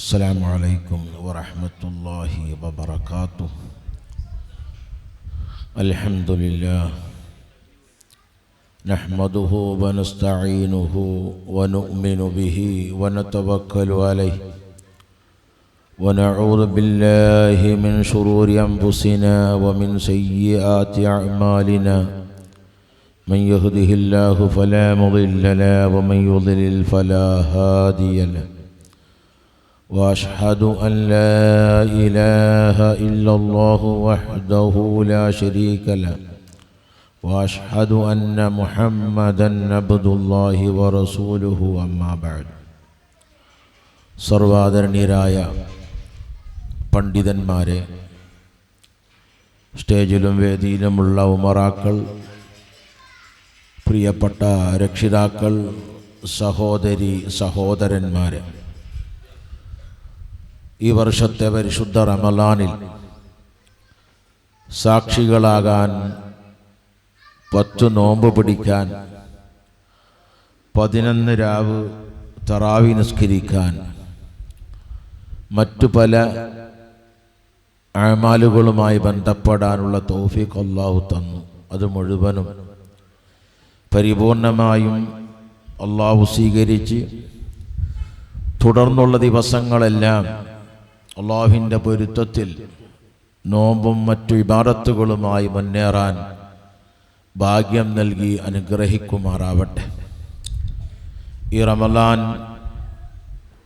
السلام عليكم ورحمة الله وبركاته. الحمد لله نحمده ونستعينه ونؤمن به ونتوكل عليه ونعوذ بالله من شرور أنفسنا ومن سيئات أعمالنا من يهده الله فلا مضل له ومن يضلل فلا هادي له وأشهد أن لا إله إلا الله وحده لا شريك له وأشهد أن محمدا عبد الله ورسوله أما بعد. സർവാദരണീയരായ പണ്ഡിതന്മാരെ, സ്റ്റേജിലും വേദിയിലുമുള്ള ഉമറാക്കൾ, പ്രിയപ്പെട്ട രക്ഷിതാക്കൾ, സഹോദരി സഹോദരന്മാരെ, ഈ വർഷത്തെ പരിശുദ്ധ റമളാനിൽ സാക്ഷികളാകാൻ, 10 നോമ്പ് പിടിക്കാൻ, 11 രാവ് തറാവി നിസ്കരിക്കാൻ, മറ്റു പല അമാലുകളുമായി ബന്ധപ്പെടാനുള്ള തൗഫീഖ് അല്ലാഹു തന്നു. അത് മുഴുവനും പരിപൂർണമായും അല്ലാഹു സ്വീകരിച്ച് തുടർന്നുള്ള ദിവസങ്ങളെല്ലാം അല്ലാഹുവിൻ്റെ പൊരുത്തത്തിൽ നോമ്പും മറ്റു ഇബാദത്തുകളുമായി മുന്നേറാൻ ഭാഗ്യം നൽകി അനുഗ്രഹിക്കുമാറാവട്ടെ. ഈ റമളാൻ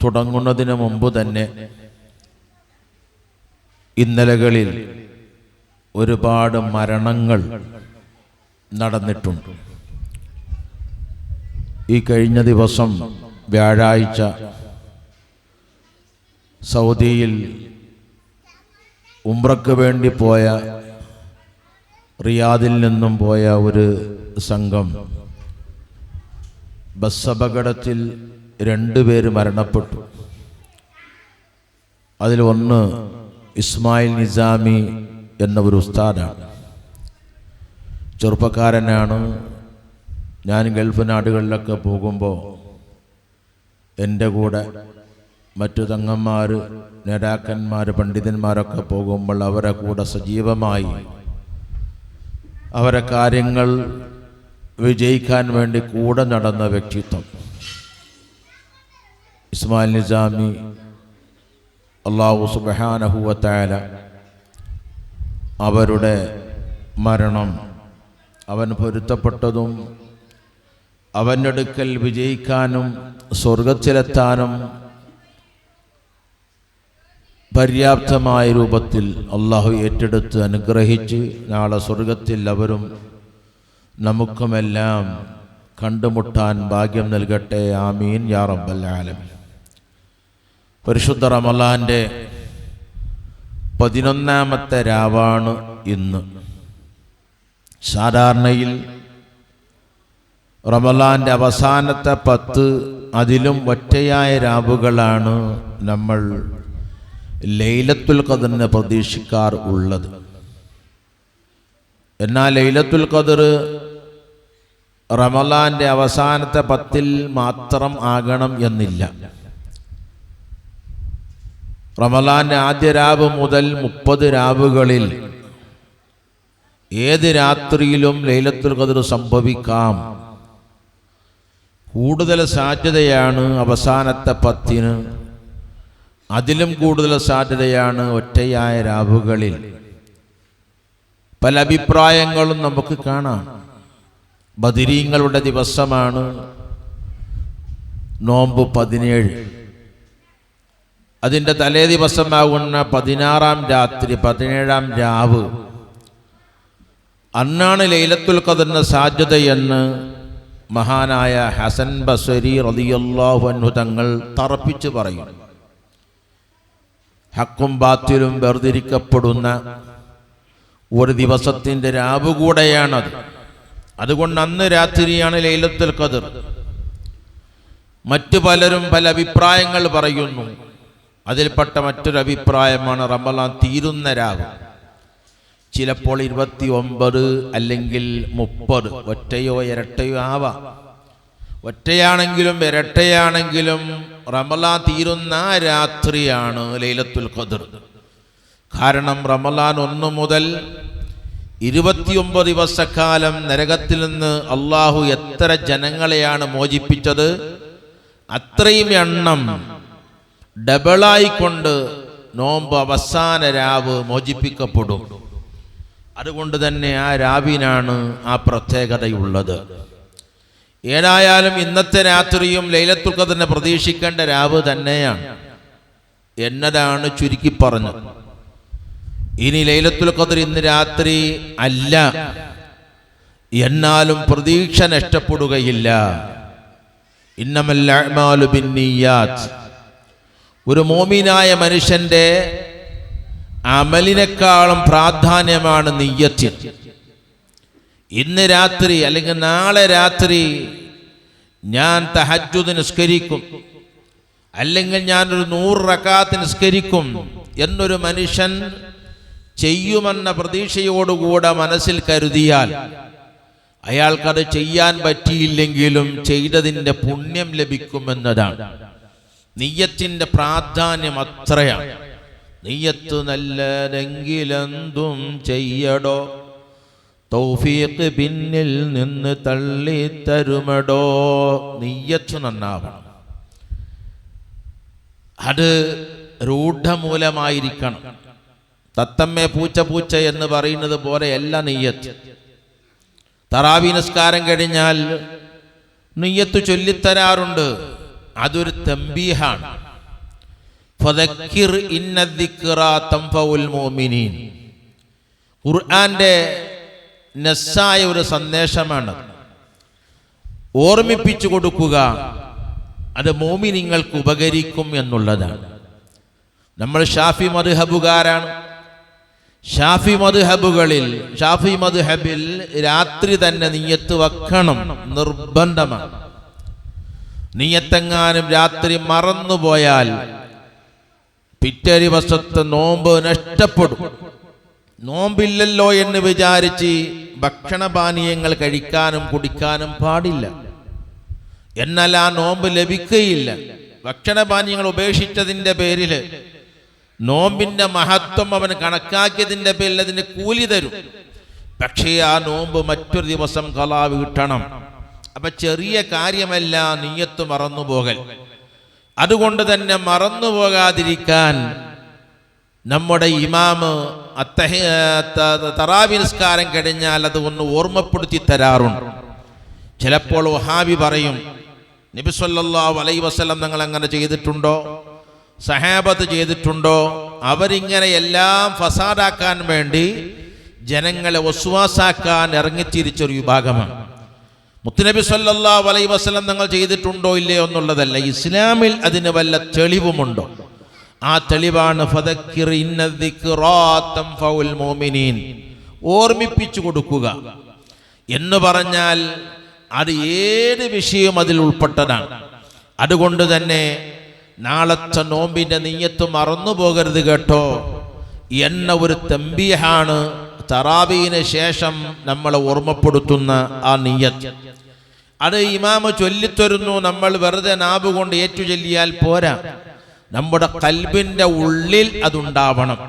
തുടങ്ങുന്നതിന് മുമ്പ് തന്നെ ഇന്നലകളിൽ ഒരുപാട് മരണങ്ങൾ നടന്നിട്ടുണ്ട്. ഈ കഴിഞ്ഞ ദിവസം വ്യാഴാഴ്ച സൗദിയിൽ ഉംറയ്ക്ക് വേണ്ടി പോയ, റിയാദിൽ നിന്നും പോയ ഒരു സംഘം ബസ് അപകടത്തിൽ 2 പേര് മരണപ്പെട്ടു. അതിൽ ഒന്ന് ഇസ്മായിൽ നിസാമി എന്ന ഒരു ഉസ്താദാണ്. ചെറുപ്പക്കാരനാണ്. ഞാൻ ഗൾഫ് നാടുകളിലൊക്കെ പോകുമ്പോൾ എൻ്റെ കൂടെ മറ്റു തങ്ങന്മാർ, നേതാക്കന്മാർ, പണ്ഡിതന്മാരൊക്കെ പോകുമ്പോൾ അവരെ കൂടെ സജീവമായി അവരെ കാര്യങ്ങൾ വിജയിക്കാൻ വേണ്ടി കൂടെ നടന്ന വ്യക്തിത്വം ഇസ്മായിൽ നിസാമി. അല്ലാഹു സുബ്ഹാനഹു വ തആല അവരുടെ മരണം അവൻ പൊരുത്തപ്പെട്ടതും അവൻ്റെ അടുക്കൽ വിജയിക്കാനും സ്വർഗത്തിലെത്താനും പര്യാപ്തമായ രൂപത്തിൽ അള്ളാഹു ഏറ്റെടുത്ത് അനുഗ്രഹിച്ച് നാളെ സ്വർഗത്തിൽ അവരും നമുക്കുമെല്ലാം കണ്ടുമുട്ടാൻ ഭാഗ്യം നൽകട്ടെ. ആമീൻ യാ റബ്ബൽ ആലമീൻ. പരിശുദ്ധ റമളാന്റെ 11ാമത്തെ രാവാണ് ഇന്ന്. സാധാരണയിൽ റമളാന്റെ അവസാനത്തെ 10 അതിലും ഒറ്റയായ രാവുകളാണ് നമ്മൾ ലൈലത്തുൽ ഖദറിനെ പ്രതീക്ഷിക്കാർ ഉള്ളത്. എന്നാൽ ലൈലത്തുൽ ഖദർ റമളാന്റെ അവസാനത്തെ 10 മാത്രം ആകണം എന്നില്ല. റമളാന്റെ ആദ്യ രാവ് മുതൽ 30 രാവുകളിൽ ഏത് രാത്രിയിലും ലൈലത്തുൽ ഖദർ സംഭവിക്കാം. കൂടുതൽ സാധ്യതയാണ് അവസാനത്തെ 10-ന്. അതിലും കൂടുതൽ സാധ്യതയാണ് ഒറ്റയായ രാവുകളിൽ. പല അഭിപ്രായങ്ങളും നമുക്ക് കാണാം. ബദരീങ്ങളുടെ ദിവസമാണ് നോമ്പ് 17. അതിൻ്റെ തലേ ദിവസമാകുന്ന 16-ാം രാത്രി, 17-ാം രാവ്, അന്നാണ് ലൈലത്തുൽ ഖദറിന് സാധ്യതയെന്ന് മഹാനായ ഹസൻ ബസ്വരി റളിയല്ലാഹു അൻഹു തങ്ങൾ തറപ്പിച്ച് പറയും. ഹക്കും ബാത്തിലും വേർതിരിക്കപ്പെടുന്ന ഒരു ദിവസത്തിൻ്റെ രാവ് കൂടെയാണത്. അതുകൊണ്ട് അന്ന് രാത്രിയാണ് ലൈലത്തുൽ ഖദർ. മറ്റു പലരും പല അഭിപ്രായങ്ങൾ പറയുന്നു. അതിൽപ്പെട്ട മറ്റൊരു അഭിപ്രായമാണ് റമളാൻ തീരുന്ന രാവ്. ചിലപ്പോൾ 29 അല്ലെങ്കിൽ 30, ഒറ്റയോ ഇരട്ടയോ ആവാം. ഒറ്റയാണെങ്കിലും ഇരട്ടയാണെങ്കിലും റമളാൻ തീരുന്ന രാത്രിയാണ് ലൈലത്തുൽ ഖദ്ർ. കാരണം റമളാൻ 1 മുതൽ 29 ദിവസക്കാലം നരകത്തിൽ നിന്ന് അള്ളാഹു എത്ര ജനങ്ങളെയാണ് മോചിപ്പിച്ചത്, അത്രയും എണ്ണം ഡബിളായിക്കൊണ്ട് നോമ്പ് അവസാന രാവ് മോചിപ്പിക്കപ്പെടും. അതുകൊണ്ട് തന്നെ ആ രാവിനാണ് ആ പ്രത്യേകതയുള്ളത്. ഏതായാലും ഇന്നത്തെ രാത്രിയും ലൈലത്തുൽ ഖദ്റിനെ പ്രതീക്ഷിക്കേണ്ട രാവ് തന്നെയാണ് എന്നതാണ് ചുരുക്കി പറഞ്ഞത്. ഇനി ലൈലത്തുൽ ഖദ്ർ ഇന്ന് രാത്രി അല്ല എന്നാലും പ്രതീക്ഷ നഷ്ടപ്പെടുകയില്ല. ഇന്നമൽ അഅ്മാലു ബിന്നിയാത്ത്. ഒരു മോമിനായ മനുഷ്യന്റെ അമലിനേക്കാളും പ്രാധാന്യമാണ് നിയ്യത്ത്. ഇന്ന് രാത്രി അല്ലെങ്കിൽ നാളെ രാത്രി ഞാൻ തഹജ്ജുദ് നിസ്കരിക്കും, അല്ലെങ്കിൽ ഞാനൊരു 100 റക്അത്ത് നിസ്കരിക്കും എന്നൊരു മനുഷ്യൻ ചെയ്യുമെന്ന പ്രതീക്ഷയോടുകൂടെ മനസ്സിൽ കരുതിയാൽ അയാൾക്കത് ചെയ്യാൻ പറ്റിയില്ലെങ്കിലും ചെയ്തതിൻ്റെ പുണ്യം ലഭിക്കുമെന്നതാണ്. നിയ്യത്തിന്റെ പ്രാധാന്യം അത്രയാണ്. നിയ്യത്ത് നല്ലതെങ്കിലെന്തും ചെയ്യടോ, തൗഫീഖ് പിന്നിൽ നിന്ന് തള്ളി തരുമടോ. നിയ്യത്ത് നന്നാവണം. അത് രൂഢമൂലമായിരിക്കണം. തത്തമ്മേ പൂച്ച പൂച്ച എന്ന് പറയുന്നത് പോലെ എല്ലാ നിയ്യത്ത്. തറാവി നിസ്കാരം കഴിഞ്ഞാൽ നിയ്യത്ത് ചൊല്ലിത്തരാറുണ്ട്. അതൊരു തംബീഹാണ്. ഫദക്കിർ ഇന്ന ദിക്റാ തൻഫഉൽ മുഅ്മിനീൻ. ഖുർആന്റെ നസ്സായ ഒരു സന്ദേശമാണ്. ഓർമ്മിപ്പിച്ചു കൊടുക്കുക, അത് മുഅ്മിനീങ്ങൾക്ക് ഉപകരിക്കും എന്നുള്ളതാണ്. നമ്മൾ ഷാഫി മദ്ഹബുകാരാണ്. ഷാഫി മദ്ഹബിൽ രാത്രി തന്നെ നിയ്യത്ത് വെക്കണം, നിർബന്ധമാണ്. നിയ്യത്തെങ്ങാനും രാത്രി മറന്നുപോയാൽ പിറ്റേ ദിവസത്തെ നോമ്പ് നഷ്ടപ്പെടും. നോമ്പില്ലല്ലോ എന്ന് വിചാരിച്ച് ഭക്ഷണപാനീയങ്ങൾ കഴിക്കാനും കുടിക്കാനും പാടില്ല. എന്നാൽ ആ നോമ്പ് ലഭിക്കുകയില്ല. ഭക്ഷണപാനീയങ്ങൾ ഉപേക്ഷിച്ചതിൻ്റെ പേരിൽ നോമ്പിന്റെ മഹത്വം അവൻ കണക്കാക്കിയതിൻ്റെ പേരിൽ അതിന് കൂലി തരും. പക്ഷേ ആ നോമ്പ് മറ്റൊരു ദിവസം ഖളാ വീട്ടണം. അപ്പൊ ചെറിയ കാര്യമല്ല നിയ്യത്ത് മറന്നുപോകൽ. അതുകൊണ്ട് തന്നെ മറന്നുപോകാതിരിക്കാൻ നമ്മുടെ ഇമാമ് തറാവി നിസ്കാരം കഴിഞ്ഞാൽ അത് ഒന്ന് ഓർമ്മപ്പെടുത്തി തരാറുണ്ട്. ചിലപ്പോൾ വഹാബി പറയും, നബി സല്ലല്ലാഹു അലൈഹി വസല്ലം തങ്ങൾ അങ്ങനെ ചെയ്തിട്ടുണ്ടോ, സഹാബത്ത് ചെയ്തിട്ടുണ്ടോ? അവരിങ്ങനെ എല്ലാം ഫസാദാക്കാൻ വേണ്ടി ജനങ്ങളെ വസ്വാസാക്കാൻ ഇറങ്ങിത്തിരിച്ചൊരു വിഭാഗമാണ്. മുത്തുനബി സല്ലല്ലാഹു അലൈഹി വസല്ലം തങ്ങൾ ചെയ്തിട്ടുണ്ടോ ഇല്ലയോ എന്നുള്ളതല്ല, ഇസ്ലാമിൽ അതിന് വല്ല തെളിവുമുണ്ടോ? ആ തെളിവാണ് ഫദക്കിർ ഇന്ന ദിക്റാ തൻഫഉൽ മുഅ്മിനീൻ. ഓർമ്മിപ്പിച്ചു കൊടുക്കുക എന്ന് പറഞ്ഞാൽ അത് ഏത് വിഷയവും അതിൽ ഉൾപ്പെട്ടതാണ്. അതുകൊണ്ട് തന്നെ നാളത്തെ നോമ്പിന്റെ നിയ്യത്ത് മറന്നു പോകരുത് കേട്ടോ എന്ന ഒരു തംബീഹാണ് തറാവീന് ശേഷം നമ്മളെ ഓർമ്മപ്പെടുത്തുന്ന ആ നിയ്യത്ത്. അത് ഇമാമ് ചൊല്ലിത്തരുന്നു, നമ്മൾ വെറുതെ നാവ് കൊണ്ട് ഏറ്റു ചൊല്ലിയാൽ പോരാ. നമ്മുടെ ഖൽബിന്റെ ഉള്ളിൽ അതുണ്ടാവണം.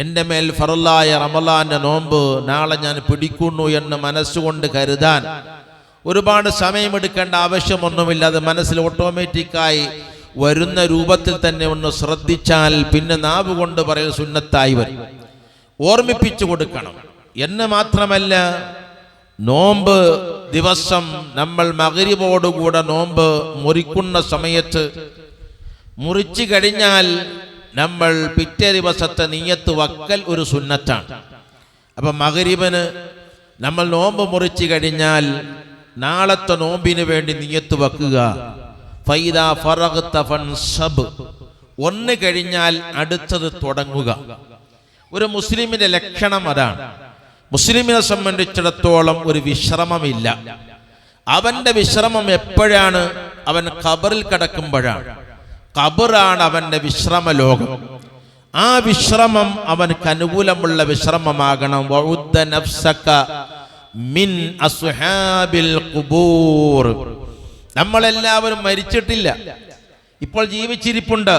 എൻ്റെ മേൽ ഫറലായ റമളാന്റെ നോമ്പ് നാളെ ഞാൻ പിടിക്കുന്നു എന്ന് മനസ്സുകൊണ്ട് കരുതാൻ ഒരുപാട് സമയമെടുക്കേണ്ട ആവശ്യമൊന്നുമില്ല. അത് മനസ്സിൽ ഓട്ടോമാറ്റിക്കായി വരുന്ന രൂപത്തിൽ തന്നെ ഒന്ന് ശ്രദ്ധിച്ചാൽ പിന്നെ നാവ് കൊണ്ട് പറയൽ സുന്നത്തായി വരും. ഓർമ്മിപ്പിച്ചു കൊടുക്കണം എന്ന് മാത്രമല്ല, നോമ്പ് ദിവസം നമ്മൾ മഗ്രിബോടുകൂടെ നോമ്പ് മുറിക്കുന്ന സമയത്ത് മുറിച്ചു കഴിഞ്ഞാൽ നമ്മൾ പിറ്റേ ദിവസത്തെ നിയ്യത്ത് വക്കൽ ഒരു സുന്നത്താണ്. അപ്പൊ മഗ്രിബിന് നമ്മൾ നോമ്പ് മുറിച്ചു കഴിഞ്ഞാൽ നാളത്തെ നോമ്പിന് വേണ്ടി നിയ്യത്ത് വെക്കുക. ഫൈദാ ഫറഗ്ത ഫൻസബ്. ഒന്ന് കഴിഞ്ഞാൽ അടുത്തത് തുടങ്ങുക. ഒരു മുസ്ലിമിന്റെ ലക്ഷണം അതാണ്. മുസ്ലിമിനെ സംബന്ധിച്ചിടത്തോളം ഒരു വിശ്രമമില്ല. അവന്റെ വിശ്രമം എപ്പോഴാണ്? അവൻ ഖബറിൽ കിടക്കുമ്പോഴാണ്. ഖബറാണ് അവന്റെ വിശ്രമ ലോകം. ആ വിശ്രമം അവനക്ക് അനുകൂലമുള്ള വിശ്രമമാകണം. വഉദ്ദ നഫ്സക മിൻ അസ്ഹാബിൽ ഖുബൂർ. നമ്മളെല്ലാവരും മരിച്ചിട്ടില്ല, ഇപ്പോൾ ജീവിച്ചിരിപ്പുണ്ട്.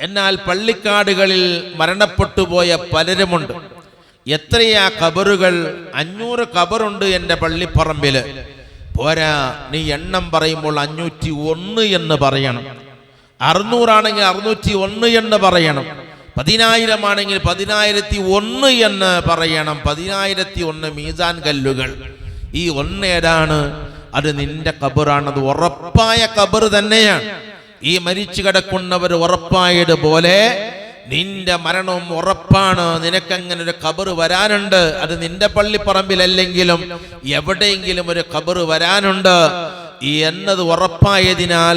എന്നാൽ പള്ളിക്കാടുകളിൽ മരണപ്പെട്ടു പോയ പലരുമുണ്ട്. എത്രയാ ഖബറുകൾ? 500 ഖബറുണ്ട് എൻ്റെ പള്ളിപ്പറമ്പില്. പോരാ, നീ എണ്ണം പറയുമ്പോൾ 501 എന്ന് പറയണം. 600 ആണെങ്കിൽ 601 എന്ന് പറയണം. 10,000 ആണെങ്കിൽ 10,001 എന്ന് പറയണം. 10,001 മീസാൻ കല്ലുകൾ. ഈ 1 ഏതാണ്? അത് നിന്റെ ഖബറാണ്. അത് ഉറപ്പായ ഖബർ തന്നെയാണ്. ഈ മരിച്ചു കിടക്കുന്നവർ ഉറപ്പായതുപോലെ നിന്റെ മരണവും ഉറപ്പാണ്. നിനക്കങ്ങനെ ഒരു ഖബർ വരാനുണ്ട്. അത് നിന്റെ പള്ളിപ്പറമ്പിലല്ലെങ്കിലും എവിടെയെങ്കിലും ഒരു ഖബർ വരാനുണ്ട് എന്നത് ഉറപ്പായതിനാൽ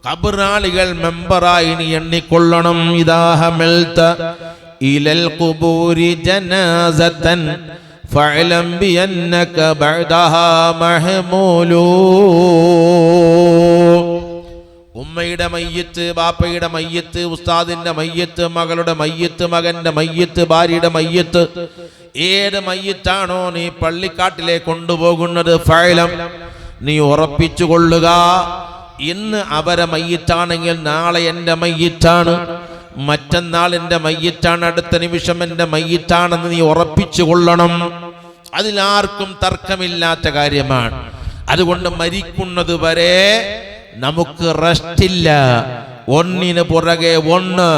ഖബറാളികൾ മെമ്പറായി നീ എണ്ണിക്കൊള്ളണം. ഇദാഹമൽത ഇലൽ ഖുബൂരി ജനാസതൻ ഫഅലം ബിഅന്നക ബഅദഹാ മഹ്മൂലൂ. ഉമ്മയുടെ മയ്യത്ത്, ബാപ്പയുടെ മയ്യത്ത്, ഉസ്താദിന്റെ മയ്യത്ത്, മകളുടെ മയ്യത്ത്, മകന്റെ മയ്യത്ത്, ഭാര്യയുടെ മയ്യത്ത്, ഏത് മയ്യത്താണോ നീ പള്ളിക്കാട്ടിലേക്ക് കൊണ്ടുപോകുന്നത്, ഫഅലം നീ ഉറപ്പിച്ചു കൊള്ളുക, ഇന്ന് അവരെ മയ്യത്താണെങ്കിൽ നാളെ എൻ്റെ മയ്യത്താണ്, മറ്റന്നാൾ എൻ്റെ മയ്യത്താണ്, അടുത്ത നിമിഷം എൻ്റെ മയ്യത്താണെന്ന് നീ ഉറപ്പിച്ചു കൊള്ളണം. അതിലാർക്കും തർക്കമില്ലാത്ത കാര്യമാണ്. അതുകൊണ്ട് മരിക്കുന്നത് വരെ നമുക്ക് റെസ്റ്റില്ല. ഒന്നിന് പുറകെ ഒന്ന്.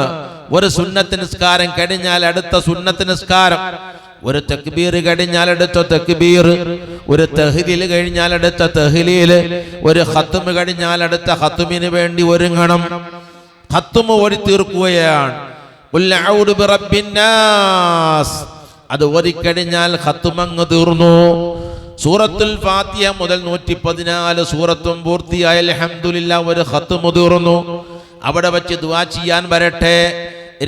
ഒരു സുന്നത്ത് നിസ്കാരം കഴിഞ്ഞാൽ അടുത്ത സുന്നത്ത് നിസ്കാരം, ഒരു തക്ബീർ കഴിഞ്ഞാൽ അടുത്ത തക്ബീർ, ഒരു തഹ്ലീൽ കഴിഞ്ഞാൽ അടുത്ത തഹ്ലീൽ, ഒരു ഖത്മ് കഴിഞ്ഞാൽ അടുത്ത ഖത്മിന് വേണ്ടി ഒരുങ്ങണം. ഖത്മ് ഓടി തീർക്കുകയാണ്. ഖുൽ അഊദു ബിറബ്ബിന്നാസ്, അത് ഓതിക്കഴിഞ്ഞാൽ ഖത്മ് അങ്ങ് തീർന്നു. സൂറത്തുൽ ഫാത്തിഹ മുതൽ 114 സൂറത്തും പൂർത്തിയായ അൽഹംദുലില്ലാഹ് ഒരു ഖത്മ് തീർന്നു. അവിടെ വെച്ച് ദുആ ചെയ്യാൻ വരട്ടെ.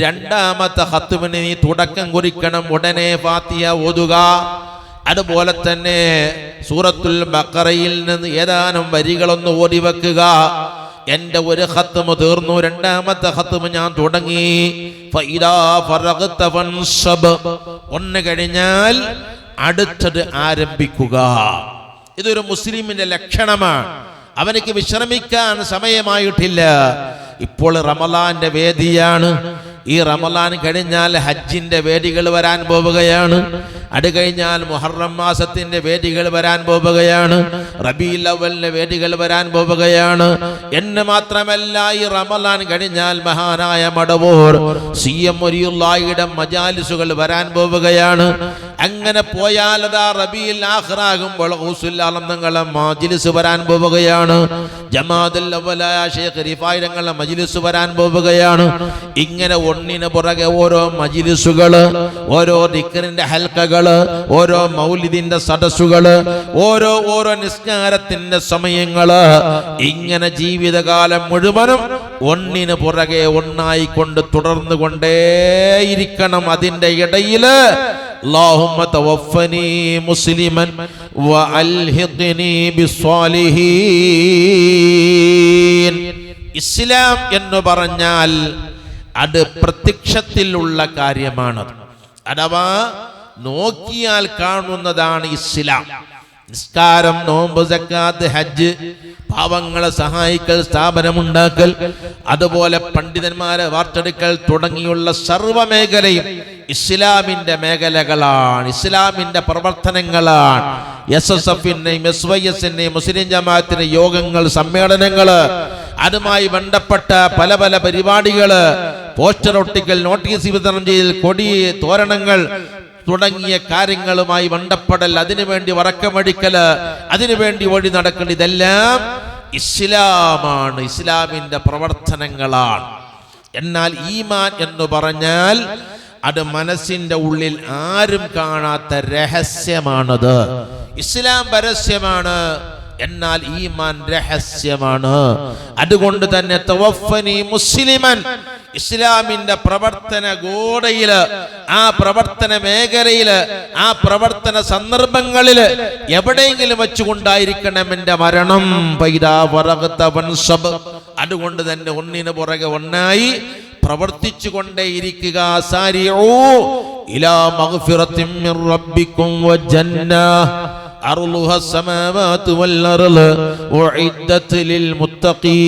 രണ്ടാമത്തെ ഖത്മിന് നീ തുടക്കം കുറിക്കണം. ഉടനെ ഫാത്തിഹ ഓതുക. അതുപോലെ തന്നെ സൂറത്തുൽ ബഖറയിൽ നിന്ന് ഏതാനും വരികളൊന്ന് ഓതി വെക്കുക. എൻ്റെ ഒരു ഖത്മ് തീർന്നു, രണ്ടാമത്തെ ഖത്മ് ഞാൻ തുടങ്ങി. ഫഇദാ ഫറഗ്ത ഫൻസബ്, ഒന്ന് കഴിഞ്ഞാൽ അടുത്തത് ആരംഭിക്കുക. ഇതൊരു മുസ്ലിമിന്റെ ലക്ഷണമാണ്. അവനക്ക് വിശ്രമിക്കാൻ സമയമായിട്ടില്ല. ഇപ്പോൾ റമളാന്റെ വേദിയാണ്. ഈ റമളാൻ കഴിഞ്ഞാൽ ഹജ്ജിന്റെ വേദികൾ വരാൻ പോവുകയാണ്. അത് കഴിഞ്ഞാൽ മുഹറം മാസത്തിന്റെ വേദികൾ വരാൻ പോവുകയാണ്. റബീഉൽ അവ്വലിന്റെ വേദികൾ വരാൻ പോവുകയാണ്. എന്ന് മാത്രമല്ല, ഈ റമളാൻ കഴിഞ്ഞാൽ മഹാനായ മടവൂർ CM വലിയുള്ളാഹിയുടെ മജാലിസുകൾ വരാൻ പോവുകയാണ്. അങ്ങനെ പോയാൽ അതാ റബീഉൽ ആഖിറാകുമ്പോൾ ഗൗസുൽ ആലം തങ്ങളുടെ മജ്ലിസ് വരാൻ പോവുകയാണ്. ജമാഅത്തുൽ അവ്വലായ ശൈഖ് റിഫായി തങ്ങളുടെ മജ്ലിസ് വരാൻ പോവുകയാണ്. ഇങ്ങനെ ഒന്നിന് പുറകെ ഓരോ മജ്ലിസുകള്, ഓരോ ദിക്റിന്റെ ഹൽക്കകള്, ഓരോ മൗലിദിന്റെ സദസ്സുകള്, ഓരോ നിസ്കാരത്തിന്റെ സമയങ്ങള്, ഇങ്ങനെ ജീവിതകാലം മുഴുവനും ഒന്നിന് പുറകെ ഒന്നായിക്കൊണ്ട് തുടർന്നു കൊണ്ടേയിരിക്കണം. അതിന്റെ ഇടയില് اللهم توفني مسلما وألحقني بالصالحين. ഇസ്ലാം എന്ന് പറഞ്ഞാൽ അത് പ്രത്യക്ഷത്തിലുള്ള കാര്യമാണ്. അഥവാ നോക്കിയാൽ കാണുന്നതാണ് ഇസ്ലാം. നിസ്കാരം, നോമ്പ്, സക്കാത്ത്, ഹജ്ജ്, പാവങ്ങളെ സഹായിക്കൽ, സ്ഥാപനമുണ്ടാക്കൽ, അതുപോലെ പണ്ഡിതന്മാരെ വാർത്തെടുക്കൽ തുടങ്ങിയുള്ള സർവ്വ മേഖലയും ഇസ്ലാമിന്റെ മേഖലകളാണ്, ഇസ്ലാമിന്റെ പ്രവർത്തനങ്ങളാണ്. SSFന്റെയും SYSന്റെയും മുസ്ലിം ജമാഅത്തിന്റെ യോഗങ്ങൾ, സമ്മേളനങ്ങള്, അതുമായി ബന്ധപ്പെട്ട പല പല പരിപാടികള്, പോസ്റ്റർ ഒട്ടിക്കൽ, നോട്ടീസ് വിതരണം ചെയ്യൽ, കൊടി തോരണങ്ങൾ തുടങ്ങിയ കാര്യങ്ങളുമായി ബന്ധപ്പെടൽ, അതിനുവേണ്ടി വറക്കമടിക്കല്, അതിനുവേണ്ടി ഓടി നടക്കൽ, ഇതെല്ലാം ഇസ്ലാമാണ്, ഇസ്ലാമിന്റെ പ്രവർത്തനങ്ങളാണ്. എന്നാൽ ഈമാൻ എന്ന് പറഞ്ഞാൽ അത് മനസ്സിന്റെ ഉള്ളിൽ ആരും കാണാത്ത രഹസ്യമാണത്. ഇസ്ലാം പരസ്യമാണ്, എന്നാൽ ഈമാൻ രഹസ്യമാണ്. അതുകൊണ്ട് തന്നെ തവഫനി മുസ്ലിമൻ, ഇസ്ലാമിന്റെ പ്രവർത്തന ഗോഡയില്, ആ പ്രവർത്തന മേഖലയില്, ആ പ്രവർത്തന സന്ദർഭങ്ങളില് എവിടെയെങ്കിലും വെച്ചുകൊണ്ടായിരിക്കണം എന്റെ മരണം. അതുകൊണ്ട് തന്നെ ഒന്നിന് പുറകെ ഒന്നായി പ്രവർത്തിച്ചു കൊണ്ടേയിരിക്കുക. സാരിഊ ഇലാ മഗ്ഫിറത്തിൻ മിർ റബ്ബിക്കും വജന്നഹ് അർളുഹാ സമാവാതു വൽ അർള് ഉഇദ്ദത് ലിൽ മുത്തഖീൻ.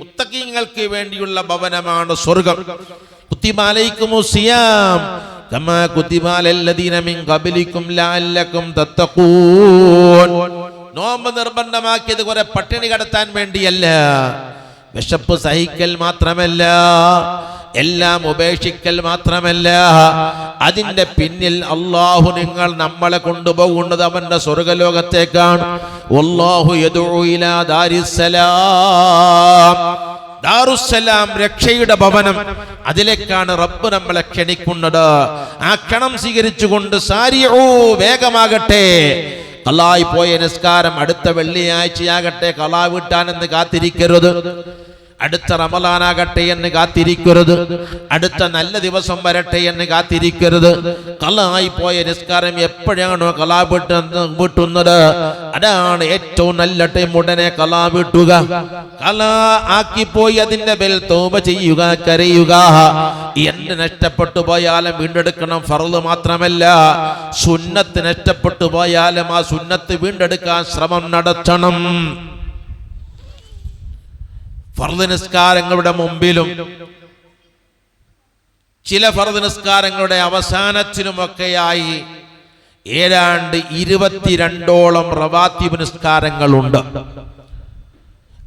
മുത്തഖീങ്ങൾക്ക് വേണ്ടിയുള്ള ഭവനമാണ് സ്വർഗ്ഗം. കുതിബ അലൈക്കുമുസ് സിയാം കമാ കുതിബ അലല്ലദീന മിൻ ഖബ്ലിക്കും ലഅല്ലക്കും തത്തഖൂൻ. നോമ്പ് നിർബന്ധമാക്കിയത് കുറെ പട്ടിണി കടത്താൻ വേണ്ടിയല്ല, വിശപ്പ് സഹിക്കൽ മാത്രമല്ല, എല്ലാം ഉപേക്ഷിക്കൽ മാത്രമല്ല, അതിന്റെ പിന്നിൽ അല്ലാഹു നമ്മളെ കൊണ്ടുപോകുന്നത് അവന്റെ സ്വർഗ്ഗലോകത്തേക്കാണ്. വല്ലാഹു യദഉ ഇലാ ദാരിസ്സലാം. ദാറുസ്സലാം രക്ഷയുടെ ഭവനം, അതിലേക്കാണ് റബ്ബ് നമ്മളെ ക്ഷണിക്കുന്നത്. ആ ക്ഷണം സ്വീകരിച്ചുകൊണ്ട് സാരിഊ വേഗമാകട്ടെ. ഖളായി പോയ നിസ്കാരം അടുത്ത വെള്ളിയാഴ്ചയാകട്ടെ ഖളാ വീട്ടാനെന്ന് കാത്തിരിക്കരുത്. അടുത്ത റമളാനാകട്ടെ എന്ന് കാത്തിരിക്കരുത്. അടുത്ത നല്ല ദിവസം വരട്ടെ എന്ന് കാത്തിരിക്കരുത്. ഖളായി പോയ നിസ്കാരം എപ്പോഴാണോ ഖളാ വീട്ടുന്നത് അതാണ് ഏറ്റവും നല്ല ടൈം. ഉടനെ ഖളാ വീട്ടുക. ഖളാ ആക്കിപ്പോയി അതിന്റെ മേൽ തൗബ ചെയ്യുക, കരയുക. എന്ത് നഷ്ടപ്പെട്ടു പോയാലും വീണ്ടെടുക്കണം. ഫർള് മാത്രമല്ല, സുന്നത്ത് നഷ്ടപ്പെട്ടു പോയാലും ആ സുന്നത്ത് വീണ്ടെടുക്കാൻ ശ്രമം നടത്തണം. ഫർദ് നിസ്കാരങ്ങളുടെ മുമ്പിലും ചില ഫർദ് നിസ്കാരങ്ങളുടെ അവസാനത്തിലുമൊക്കെയായി ഏതാണ്ട് 22ഓളം റവാത്തിബ് നിസ്കാരങ്ങളുണ്ട്.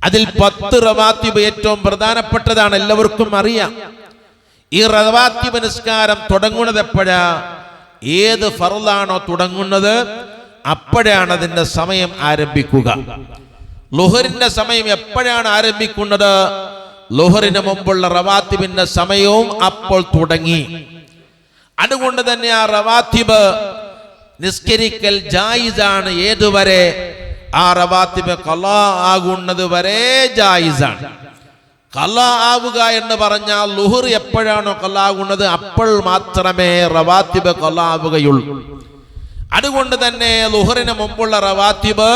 അതിൽ 10 റവാത്തിബ് ഏറ്റവും പ്രധാനപ്പെട്ടതാണ്, എല്ലാവർക്കും അറിയാം. ഈ റവാത്തിബ് നിസ്കാരം തുടങ്ങുന്നത് എപ്പോഴാ? ഏത് ഫർളാണോ തുടങ്ങുന്നത് അപ്പോഴാണ് അതിന്റെ സമയം ആരംഭിക്കുക. ളുഹറിന്റെ സമയം എപ്പോഴാണ് ആരംഭിക്കുന്നത്? ളുഹറിന് മുമ്പുള്ള റവാത്തിബിന്റെ സമയവും അപ്പോൾ തുടങ്ങി. അതുകൊണ്ട് തന്നെ ആ റവാത്തിബ് നിസ്കരിക്കൽ ജായിസാണ്. ഏതുവരെ? ആ റവാത്തിബ് ഖളാ ആകുന്നത് വരെ ജായിസാണ്. ഖളാ ആവുക എന്ന് പറഞ്ഞാൽ ളുഹർ എപ്പോഴാണോ ഖളാ ആകുന്നത് അപ്പോൾ മാത്രമേ റവാത്തിബ് ഖളാ ആവുകയുള്ളൂ. അതുകൊണ്ട് തന്നെ ളുഹറിന് മുമ്പുള്ള റവാത്തിബ്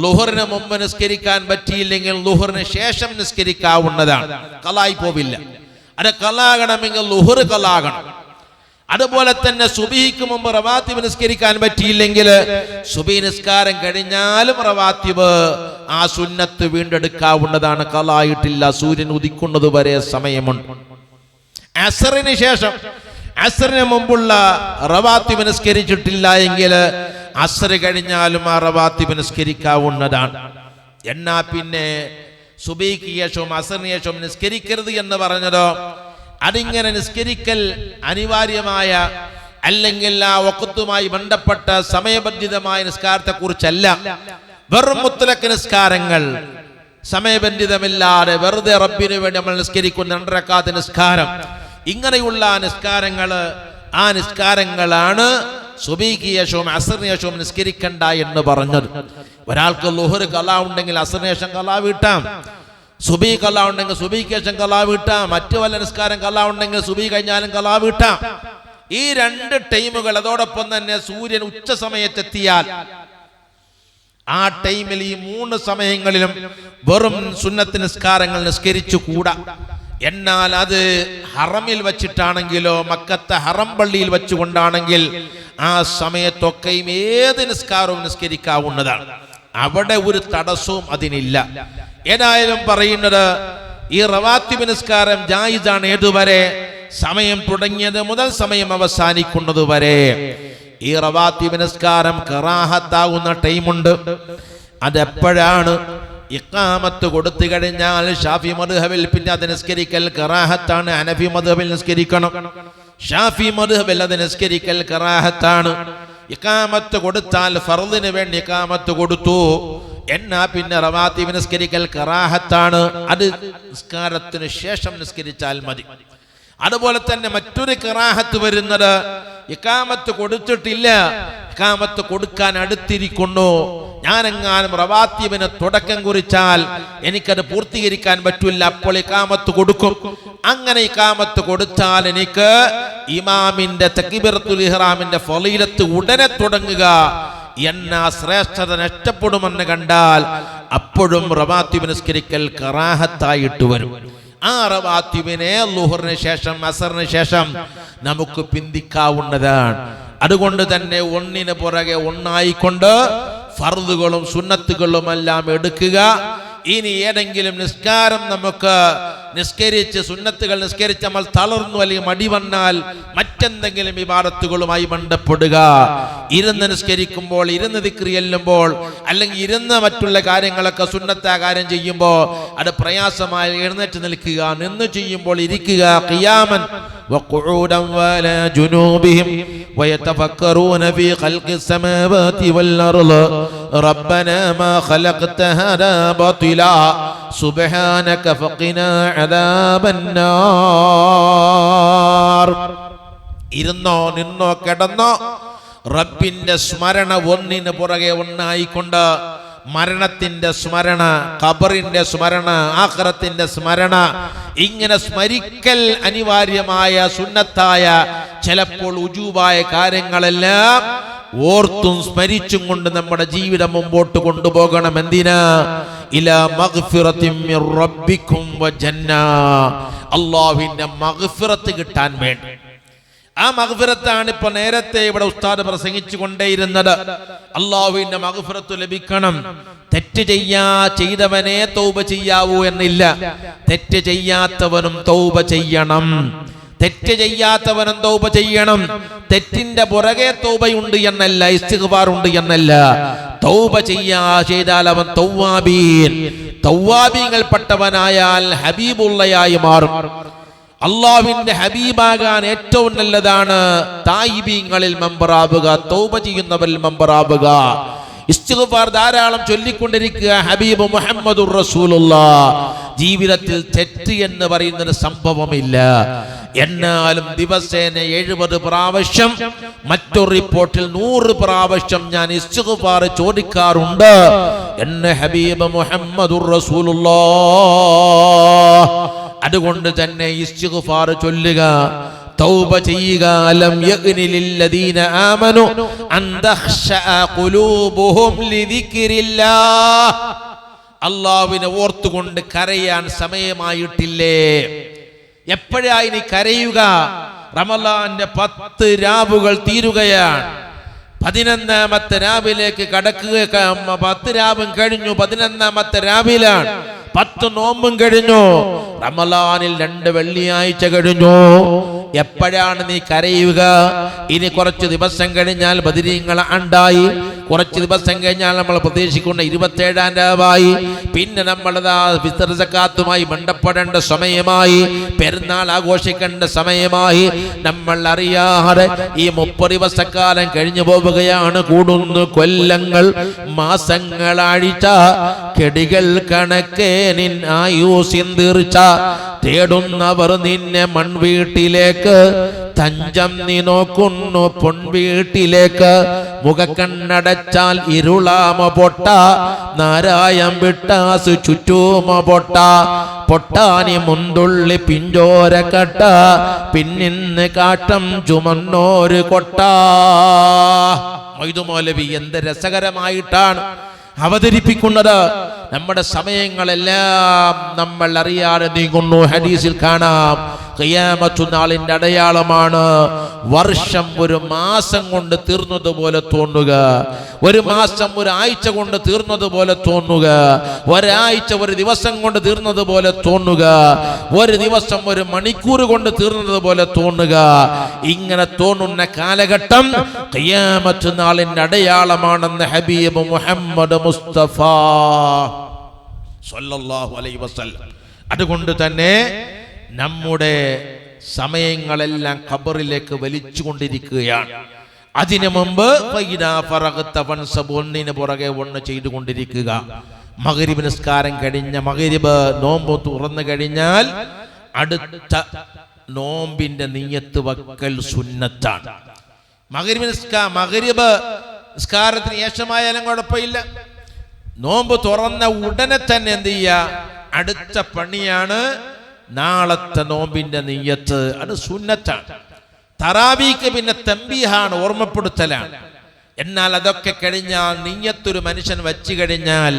ളുഹറിന് മുമ്പ് നിസ്കരിക്കാൻ പറ്റിയില്ലെങ്കിൽ ളുഹറിന് ശേഷം നിസ്കരിക്കാവുന്നതാണ്, ഖളായി പോവില്ല. അത് ഖളാകണമെങ്കിൽ ളുഹർ ഖളാകണം. അതുപോലെ തന്നെ സുബഹിക്ക് മുമ്പ് റവാത്തിബ് നിസ്കരിക്കാൻ പറ്റിയില്ലെങ്കിൽ സുബഹി നിസ്കാരം കഴിഞ്ഞാലും റവാത്തിബ് ആ സുന്നത്ത് വീണ്ടെടുക്കാവുന്നതാണ്, ഖളായിട്ടില്ല. സൂര്യൻ ഉദിക്കുന്നത് വരെ സമയമുണ്ട്. അസ്റിന് ശേഷം, അസ്റിന് മുമ്പുള്ള റവാത്തിബ് നിസ്കരിച്ചിട്ടില്ല എങ്കിൽ അസ്ർ കഴിഞ്ഞാലും ആ റവാത്തിബ് നിസ്കരിക്കാവുന്നതാണ്. എന്നാ പിന്നെ സുബഹിക്ക് ശേഷവും അസ്റിന് ശേഷവും നിസ്കരിക്കരുത് എന്ന് പറഞ്ഞതോ? അതിങ്ങനെ നിസ്കരിക്കൽ അനിവാര്യമായ അല്ലെങ്കിൽ ആ വഖത്തുമായി ബന്ധപ്പെട്ട സമയബന്ധിതമായ നിസ്കാരത്തെ കുറിച്ചല്ല. വെറും മുത്തലഖ് നിസ്കാരങ്ങൾ, സമയബന്ധിതമില്ലാതെ വെറുതെ റബ്ബിന് വേണ്ടി നമ്മൾ നിസ്കരിക്കുന്ന 2 റക്അത്ത് നിസ്കാരം, ഇങ്ങനെയുള്ള ആ നിസ്കാരങ്ങളാണ് സുബഹിക്ക് ശേഷവും അസ്റിന് ശേഷവും നിസ്കരിക്കണ്ട എന്ന് പറഞ്ഞത്. ഒരാൾക്ക് ളുഹർ ഖളാ ഉണ്ടെങ്കിൽ അസ്റിന് ശേഷം ഖളാ വീട്ടാം, സുബഹി ഖളാ ഉണ്ടെങ്കിൽ സുബഹിക്ക് ശേഷം ഖളാ വീട്ടാം, മറ്റു വല്ല നിസ്കാരം ഖളാ ഉണ്ടെങ്കിൽ സുബഹി കഴിഞ്ഞാലും ഖളാ വീട്ടാം. ഈ 2 ടൈമുകൾ, അതോടൊപ്പം തന്നെ സൂര്യൻ ഉച്ച സമയത്തെത്തിയാൽ ആ ടൈമിൽ ഈ 3 സമയങ്ങളിലും വെറും സുന്നത്ത് നിസ്കാരങ്ങൾ നിസ്കരിച്ചു കൂടാ. എന്നാൽ അത് ഹറമിൽ വച്ചിട്ടാണെങ്കിലോ മക്കത്തെ ഹറം പള്ളിയിൽ വെച്ചുകൊണ്ടാണെങ്കിൽ ആ സമയത്തൊക്കെയും ഏത് നിസ്കാരവും നിസ്കരിക്കാവുന്നതാണ്. അവിടെ ഒരു തടസ്സവും അതിനില്ല. ഏതായാലും പറയുന്നത് ഈ റവാത്തിബ് നിസ്കാരം ജായിസാണ്. ഏതുവരെ? സമയം തുടങ്ങിയത് മുതൽ സമയം അവസാനിക്കുന്നത് വരെ. ഈ റവാത്തിബ് നിസ്കാരം കറാഹത്താകുന്ന ടൈമുണ്ട്. അതെപ്പോഴാണ്? ഇഖാമത്ത് കൊടുത്തു കഴിഞ്ഞാൽ ഷാഫി മദ്ഹബിൽ പിന്നെ അത് നിസ്കരിക്കൽ കറാഹത്താണ്. ഹനഫി മദ്ഹബിൽ നിസ്കരിക്കണം. ഷാഫി മദ്ഹബിൽ അത് നിസ്കരിക്കൽ കറാഹത്താണ്. ഇഖാമത്ത് കൊടുത്താൽ ഫർദിന് വേണ്ടി ഇഖാമത്ത് കൊടുത്തു എന്നാ പിന്നെ റവാത്തിബ് നിസ്കരിക്കൽ കറാഹത്താണ്. അത് നിസ്കാരത്തിന് ശേഷം നിസ്കരിച്ചാൽ മതി. അതുപോലെ തന്നെ മറ്റൊരു കറാഹത്ത് വരുന്നത്, ഇഖാമത്ത് കൊടുത്തിട്ടില്ല, ഇഖാമത്ത് കൊടുക്കാൻ അടുത്തിരിക്കുന്നു, ഞാനെങ്ങാനും റവാത്തിബിന് തുടക്കം കുറിച്ചാൽ എനിക്കത് പൂർത്തീകരിക്കാൻ പറ്റില്ല, അപ്പോൾ ഇഖാമത്ത് കൊടുക്കും. അങ്ങനെ ഇഖാമത്ത് കൊടുത്താൽ എനിക്ക് ഇമാമിന്റെ തക്ബീറത്തുൽ ഇഹ്റാമിന്റെ ഫളീലത്ത് ഉടനെ തുടങ്ങുക എന്ന ശ്രേഷ്ഠത നഷ്ടപ്പെടുമെന്ന് കണ്ടാൽ അപ്പോഴും റവാത്തിബ് നിസ്കരിക്കൽ കറാഹത്തായിട്ട് വരും. ആ റവാത്തിബിനെ ളുഹറിന് ശേഷം അസറിന് ശേഷം നമുക്ക് പിന്തിക്കാവുന്നതാണ്. അതുകൊണ്ട് തന്നെ ഒന്നിന് പുറകെ ഒന്നായിക്കൊണ്ട് ഫർദുകളും സുന്നത്തുകളും എല്ലാം എടുക്കുക. ഇനി ഏതെങ്കിലും നിസ്കാരം നമുക്ക് നിസ്കരിച്ച് സുന്നത്തുകൾ നിസ്കരിച്ച് നമ്മൾ തളർന്നു അല്ലെങ്കിൽ മടി വന്നാൽ മറ്റെന്തെങ്കിലും ഇബാദത്തുകളുമായി ബന്ധപ്പെടുക. ഇരുന്ന് നിസ്കരിക്കുമ്പോൾ, ഇരുന്ന് ദിക്ർ ചെല്ലുമ്പോൾ, അല്ലെങ്കിൽ ഇരുന്ന് മറ്റുള്ള കാര്യങ്ങളൊക്കെ സുന്നത്ത കാര്യം ചെയ്യുമ്പോൾ അത് പ്രയാസമായി എഴുന്നേറ്റ് നിൽക്കുക. നിന്ന് ചെയ്യുമ്പോൾ ഇരിക്കുക. ഖിയാമൻ വഖുഊദൻ വഅലാ ജുനൂബിഹിം വയതഫക്കറൂന ഫീ ഖൽഖിസ് സമാവാതി വൽ അർള് റബ്ബനാ മാ ഖലഖത ഹാദാ ബാതിലാ സുബ്ഹാനക ഫഖിനാ അദാബന്നാർ. ഇരുന്നോ നിന്നോ കിടന്നോ റബ്ബിന്റെ സ്മരണ ഒന്നിന് പുറകെ ഒന്നായിക്കൊണ്ട് മരണത്തിന്റെ സ്മരണ, ഖബറിന്റെ സ്മരണ, ആഖിറത്തിന്റെ സ്മരണ, ഇങ്ങനെ സ്മരിക്കൽ അനിവാര്യമായ സുന്നത്തായ ചിലപ്പോൾ ഉജൂബായ കാര്യങ്ങളെല്ലാം ഓർത്തും സ്മരിച്ചും കൊണ്ട് നമ്മുടെ ജീവിതം മുമ്പോട്ട് കൊണ്ടുപോകണം. എന്തിനാ? ഇലാ മഗ്ഫിറത്തിൻ മിർ റബ്ബിക്കും വ ജന്ന, അല്ലാഹുവിന്റെ മഗ്ഫിറത്ത് കിട്ടാൻ വേണ്ടി. ആ മഗ്ഫിറത്താണ് ഇപ്പൊ നേരത്തെ ഇവിടെ ഉസ്താദ് പ്രസംഗിച്ചു കൊണ്ടേയിരുന്നത്. അല്ലാഹുവിന്റെ മഗ്ഫിറത്ത് ലഭിക്കണം. തെറ്റ് ചെയ്തവനെ തൗബ ചെയ്യാവൂ എന്നില്ല, തെറ്റ് ചെയ്യാത്തവനും തൗബ ചെയ്യണം. തെറ്റ് ചെയ്യാത്തവനും തൗബ ചെയ്യണം. തെറ്റിന്റെ പുറകെ തൗബയുണ്ട് എന്നല്ല, ഇസ്തിഗ്ഫാർ ഉണ്ട് എന്നല്ല. തൗബ ചെയ്താൽ അവൻ തൗവാബീങ്ങൾപ്പെട്ടവനായാൽ ഹബീബുള്ളയായി മാറും. അള്ളാഹുവിന്റെ ഹബീബാകാൻ ഏറ്റവും നല്ലതാണ് തായിബീങ്ങളിൽ മെമ്പറാവുക, തൗബ ചെയ്യുന്നവരിൽ മെമ്പറാവുക. ഇസ്തിഗ്ഫാർ ധാരാളം ചൊല്ലിക്കൊണ്ടിരിക്കുക. ഹബീബ് മുഹമ്മദുർ റസൂലുള്ളാഹ് ജീവിതത്തിൽ തെറ്റ് എന്ന് പറയുന്നൊരു സംഭവമില്ല. എന്നാലും ദിവസേന 70 പ്രാവശ്യം, മറ്റൊരു റിപ്പോർട്ടിൽ 100 പ്രാവശ്യം ഞാൻ ഇസ്തിഗ്ഫാർ ചോദിക്കാറുണ്ട് എന്ന് ഹബീബ് മുഹമ്മദുർ റസൂലുള്ളാഹ്. അതുകൊണ്ട് തന്നെ ഇസ്തിഗ്ഫാർ ചൊല്ലുക, തൗബ ചെയ്യുക. അലം യഗ്നി ലില്ലദീന ആമനു അൻ തഖ്ശഅ ഖുലൂബുഹും ലിദിക്രില്ലാഹ്. അല്ലാഹുവിനെ ഓർത്തുകൊണ്ട് കരയാൻ സമയമായിട്ടില്ലേ? എപ്പോഴായി നീ കരയുക? റമളാന്റെ 10 രാവുകൾ തീരുകയാണ്. 11ാമത്തെ രാവിലേക്ക് കടക്കുക. 10 രാവും കഴിഞ്ഞു, 11ാമത്തെ രാവിലാണ്. 10 നോമ്പും കഴിഞ്ഞു. റമളാനിൽ 2 വെള്ളിയാഴ്ച കഴിഞ്ഞു. എപ്പോഴാണ് നീ കരയുക? ഇനി കുറച്ച് ദിവസം കഴിഞ്ഞാൽ ബദരീങ്ങൾ ആണ്ടായി, കുറച്ച് ദിവസം കഴിഞ്ഞാൽ നമ്മൾ പ്രതീക്ഷിക്കുന്ന 27ാം രാവായി, പിന്നെ നമ്മളതാ ഫിത്ർ സക്കാത്തുമായി ബന്ധപ്പെടേണ്ട സമയമായി, പെരുന്നാൾ ആഘോഷിക്കേണ്ട സമയമായി. നമ്മൾ അറിയാതെ ഈ 30 ദിവസക്കാലം കഴിഞ്ഞു പോവുകയാണ്. കൂടുന്നു കൊല്ലങ്ങൾ, മാസങ്ങൾ, ആഴ്ച, കെടികൾ കണക്കേ നിൻ ആയുസിൻ തീർച്ച. തേടുന്നവർ നിന്നെ മൺവീട്ടിലേക്ക്, തഞ്ചം നീ നോക്കുന്നു പൊൻവീട്ടിലേക്ക്. മുഖക്കണ്ണടച്ചാൽ ഇരുളാമ പൊട്ട, നാരായം വിട്ടാസ് ചുറ്റൂമ പൊട്ട. പൊട്ടാനി മുന്തുള്ളി പിഞ്ചോര കട്ട, പിന്നിന്ന് കാട്ടം ചുമന്നോര് കൊട്ട. മൊയ്തു മൗലവി എന്ത് രസകരമായിട്ടാണ് അവതരിപ്പിക്കുന്നത്. നമ്മുടെ സമയങ്ങളെല്ലാം നമ്മൾ അറിയാതെ നീങ്ങുന്നു. ഹദീസിൽ കാണാം, ഖിയാമത്ത് നാളിന്റെ അടയാളമാണ് വർഷം 1 മാസം കൊണ്ട് തീർന്നതുപോലെ തോന്നുക, 1 മാസം 1 ആഴ്ച കൊണ്ട് തീർന്നതുപോലെ തോന്നുക, ഒരാഴ്ച 1 ദിവസം കൊണ്ട് തീർന്നതുപോലെ തോന്നുക, 1 ദിവസം 1 മണിക്കൂർ കൊണ്ട് തീർന്നതുപോലെ തോന്നുക. ഇങ്ങനെ തോന്നുന്ന കാലഘട്ടം ഖിയാമത്ത് നാളിന്റെ അടയാളമാണെന്ന് ഹബീബ് മുഹമ്മദ് മുസ്തഫ സല്ലല്ലാഹു അലൈഹി വസല്ലം. അതുകൊണ്ട് തന്നെ നമ്മുടെ സമയങ്ങളെല്ലാം ഖബറിലേക്ക് വലിച്ചുകൊണ്ടിരിക്കുകയാണ്. അതിനു മുമ്പ് ഒന്നിന് പുറകെ ഒന്ന് ചെയ്തുകൊണ്ടിരിക്കുക. മഗ്രിബ് നിസ്കാരം കഴിഞ്ഞ മഗ്രിബ് നോമ്പ് തുറന്നു കഴിഞ്ഞാൽ അടുത്ത നോമ്പിന്റെ നിയ്യത്ത് വക്കൽ സുന്നത്താണ്. മഗ്രിബ് നിസ്കാരത്തിന് ശേഷമായാലും കുഴപ്പമില്ല. നോമ്പ് തുറന്ന ഉടനെ തന്നെ എന്ത് ചെയ്യുക? അടുത്ത പണിയാണ് നാളത്തെ നോമ്പിന്റെ നിയ്യത്ത്. അത് സുന്നത്താണ്. തറാവീക്ക് പിന്നെ തംബീഹാണ്, ഓർമ്മപ്പെടുത്തലാണ്. എന്നാൽ അതൊക്കെ കഴിഞ്ഞാൽ നിയ്യത്തൊരു മനുഷ്യൻ വച്ചു കഴിഞ്ഞാൽ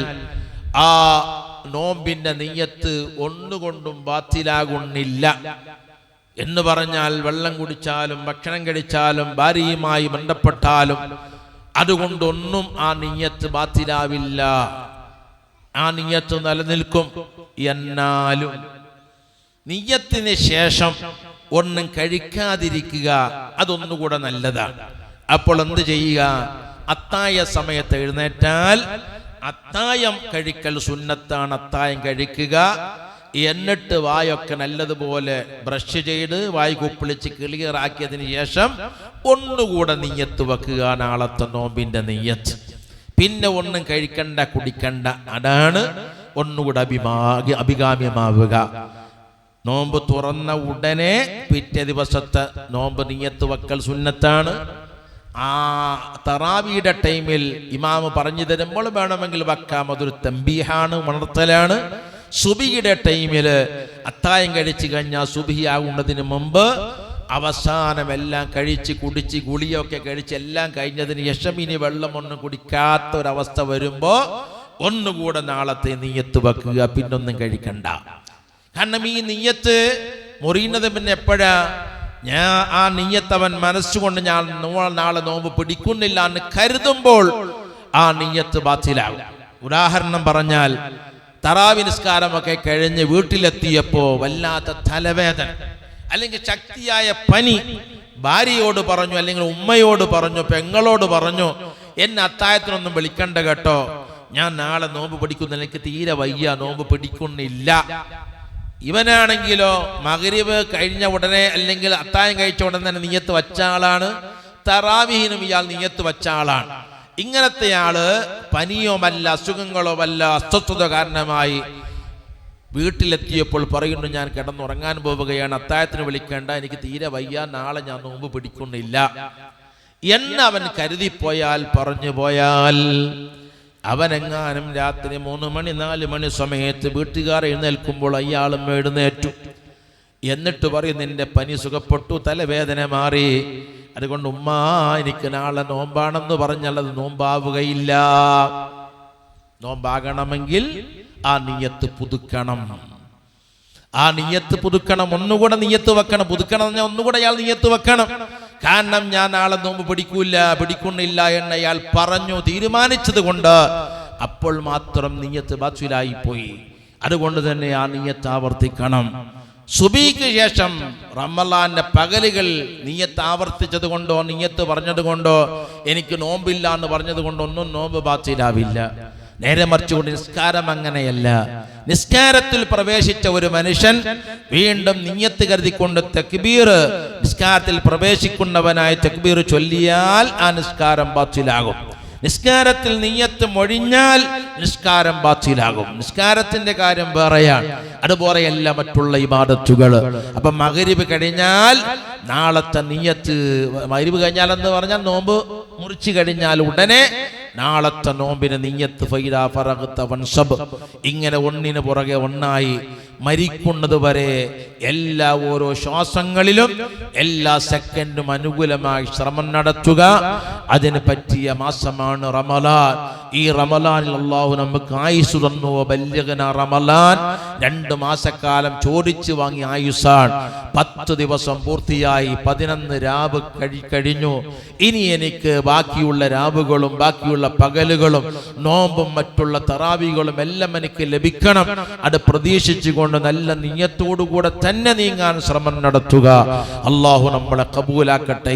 ആ നോമ്പിന്റെ നിയ്യത്ത് ഒന്നുകൊണ്ടും ബാത്തിലാകുന്നില്ല. എന്ന് പറഞ്ഞാൽ വെള്ളം കുടിച്ചാലും ഭക്ഷണം കഴിച്ചാലും ഭാര്യയുമായി ബന്ധപ്പെട്ടാലും അതുകൊണ്ടൊന്നും ആ നിയ്യത്ത് ബാത്തിലാവില്ല, ആ നിയ്യത്ത് നിലനിൽക്കും. എന്നാലും നിയ്യത്തിന് ശേഷം ഒന്നും കഴിക്കാതിരിക്കുക അതൊന്നുകൂടെ നല്ലതാണ്. അപ്പോൾ എന്ത് ചെയ്യുക? അത്തായ സമയത്ത് എഴുന്നേറ്റാൽ അത്തായം കഴിക്കൽ സുന്നത്താണ്. അത്തായം കഴിക്കുക, എന്നിട്ട് വായൊക്കെ നല്ലതുപോലെ ബ്രഷ് ചെയ്ത് വായ് കുപ്പിളിച്ച് ക്ലിയർ ആക്കിയതിന് ശേഷം ഒന്നുകൂടെ നിയ്യത്ത് വെക്കുക, നാളത്തെ നോമ്പിന്റെ നിയ്യത്ത്. പിന്നെ ഒന്നും കഴിക്കണ്ട കുടിക്കണ്ട, അതാണ് ഒന്നുകൂടെ അഭികാമ്യമാവുക. നോമ്പ് തുറന്ന ഉടനെ പിറ്റേ ദിവസത്തെ നോമ്പ് നിയ്യത്ത് വെക്കൽ സുന്നത്താണ്. ആ തറാവിയുടെ ടൈമിൽ ഇമാമ് പറഞ്ഞു തരുമ്പോൾ വേണമെങ്കിൽ വെക്കാം, അതൊരു തമ്പീഹാണ്, ഉണർത്തലാണ്. സുബിയുടെ ടൈമിൽ അത്തായം കഴിച്ചു കഴിഞ്ഞാൽ സുബി ആകുന്നതിന് മുമ്പ് അവസാനം എല്ലാം കഴിച്ച് കുടിച്ച് ഗുളിയൊക്കെ കഴിച്ച് എല്ലാം കഴിഞ്ഞതിന് ശേഷം ഇനി വെള്ളം ഒന്നും കുടിക്കാത്ത ഒരവസ്ഥ വരുമ്പോ ഒന്നുകൂടെ നാളത്തെ നിയ്യത്ത് വെക്കുക, പിന്നൊന്നും കഴിക്കണ്ട. കാരണം ഈ നിയ്യത്ത് മുറിയുന്നത് പിന്നെ എപ്പോഴാ? ഞാൻ ആ നിയ്യത്ത് അവൻ മനസ്സുകൊണ്ട് ഞാൻ നാളെ നോമ്പ് പിടിക്കുന്നില്ല എന്ന് കരുതുമ്പോൾ ആ നിയ്യത്ത് ബാത്തിലാകും. ഉദാഹരണം പറഞ്ഞാൽ തറാവി നിസ്കാരമൊക്കെ കഴിഞ്ഞ് വീട്ടിലെത്തിയപ്പോ വല്ലാത്ത തലവേദന അല്ലെങ്കിൽ ശക്തിയായ പനി, ഭാര്യയോട് പറഞ്ഞു അല്ലെങ്കിൽ ഉമ്മയോട് പറഞ്ഞു, പെങ്ങളോട് പറഞ്ഞു, എന്നെ അത്തായത്തിനൊന്നും വിളിക്കണ്ട കേട്ടോ, ഞാൻ നാളെ നോമ്പ് പിടിക്കുന്നില്ല, എനിക്ക് തീരെ വയ്യ, നോമ്പ് പിടിക്കുന്നില്ല. ഇവനാണെങ്കിലോ മഗ്രിബ് കഴിഞ്ഞ ഉടനെ അല്ലെങ്കിൽ അത്തായം കഴിച്ച ഉടനെ തന്നെ നിയ്യത്ത് വച്ച ആളാണ്, തറാവീഹിനും ഇയാൾ നിയ്യത്ത് വച്ച ആളാണ്. ഇങ്ങനത്തെ ആള് പനിയോ വല്ല അസുഖങ്ങളോ വല്ല അസ്വസ്ഥത കാരണമായി വീട്ടിലെത്തിയപ്പോൾ പറയുന്നു, ഞാൻ കിടന്നുറങ്ങാൻ പോവുകയാണ്, അത്തായത്തിന് വിളിക്കേണ്ട, എനിക്ക് തീരെ വയ്യ, നാളെ ഞാൻ നോമ്പ് പിടിക്കുന്നില്ല എന്ന് അവൻ കരുതിപ്പോയാൽ, പറഞ്ഞു പോയാൽ, അവനെങ്ങാനും രാത്രി 3 മണി 4 മണി സമയത്ത് വീട്ടുകാർ എഴുന്നേൽക്കുമ്പോൾ അയാളും എഴുന്നേറ്റു, എന്നിട്ട് പറയും, നിന്റെ പനി സുഖപ്പെട്ടു, തലവേദന മാറി, അതുകൊണ്ട് ഉമ്മ എനിക്ക് നാളെ നോമ്പാണെന്ന് പറഞ്ഞാൽ അത് നോമ്പാവുകയില്ല. നോമ്പാകണമെങ്കിൽ ആ നിയ്യത്ത് പുതുക്കണം, ആ നിയ്യത്ത് പുതുക്കണം, ഒന്നുകൂടെ നിയ്യത്ത് വെക്കണം. പുതുക്കണം എന്ന് പറഞ്ഞാൽ ഒന്നുകൂടെ അയാൾ നിയ്യത്ത് വെക്കണം. കാരണം ഞാൻ നാളെ നോമ്പ് പിടിക്കുന്നില്ല എന്ന് അയാൾ പറഞ്ഞു തീരുമാനിച്ചത് കൊണ്ട് അപ്പോൾ മാത്രം നിയ്യത്ത് ബാത്തിലായി പോയി. അതുകൊണ്ട് തന്നെ ആ നിയ്യത്ത് ആവർത്തിക്കണം. സുബീക്ക് ശേഷം റമളാന്റെ പകലുകൾ നിയ്യത്ത് ആവർത്തിച്ചത് കൊണ്ടോ നിയ്യത്ത് പറഞ്ഞത് കൊണ്ടോ എനിക്ക് നോമ്പില്ല എന്ന് പറഞ്ഞത് കൊണ്ടോ ഒന്നും നോമ്പ് ബാത്തിലാവില്ല. നേരെ മറിച്ചുകൊണ്ട് നിസ്കാരം അങ്ങനെയല്ല. നിസ്കാരത്തിൽ പ്രവേശിച്ച ഒരു മനുഷ്യൻ വീണ്ടും നിയ്യത്ത് കരുതിക്കൊണ്ട് തക്ബീർ, നിസ്കാരത്തിൽ പ്രവേശിക്കുന്നവനായി തക്ബീർ ചൊല്ലിയാൽ ആ നിസ്കാരം ബാത്തിലാകും. നിസ്കാരത്തിൽ നിയ്യത്ത് മൊഴിഞ്ഞാൽ നിസ്കാരം ബാത്തിലാകും. നിസ്കാരത്തിന്റെ കാര്യം വേറെയാണ്, അതുപോലെയല്ല മറ്റുള്ള ഇബാദത്തുകൾ. അപ്പൊ മഗ്രിബ് കഴിഞ്ഞാൽ നാളത്തെ നിയ്യത്ത്, മഗ്രിബ് കഴിഞ്ഞാൽ എന്ന് പറഞ്ഞാൽ നോമ്പ് മുറിച്ചു കഴിഞ്ഞാൽ ഉടനെ നാളത്തെ നോമ്പിന് നിയ്യത്ത് ഫൈദാ ഫറഗ്ത വൻസബ്, ഇങ്ങനെ ഒന്നിന് പുറകെ ഒന്നായി മരിക്കുന്നത് വരെ എല്ലാ ഓരോ ശ്വാസങ്ങളിലും എല്ലാ സെക്കൻഡും അനുകൂലമായി ശ്രമം നടത്തുക. അതിന് പറ്റിയ മാസമാണ് റമളാൻ. ഈ റമളാനിൽ അല്ലാഹു നമുക്ക് ആയുസ് തന്നു. ബല്യഗ്ന റമളാൻ, 2 മാസക്കാലം ചോദിച്ചു വാങ്ങി ആയുസാണ്. 10 ദിവസം പൂർത്തിയായി, 11 രാവ് കഴിഞ്ഞു. ഇനി എനിക്ക് ബാക്കിയുള്ള രാവുകളും ബാക്കിയുള്ള പകലുകളും നോമ്പും മറ്റുള്ള തറാവികളും എല്ലാം എനിക്ക് ലഭിക്കണം. അത് പ്രതീക്ഷിച്ചുകൊണ്ട് നല്ല നിയ്യത്തോടുകൂടെ തന്നെ നീങ്ങാൻ ശ്രമം നടത്തുക. അല്ലാഹു നമ്മളെ കബൂലാക്കട്ടെ.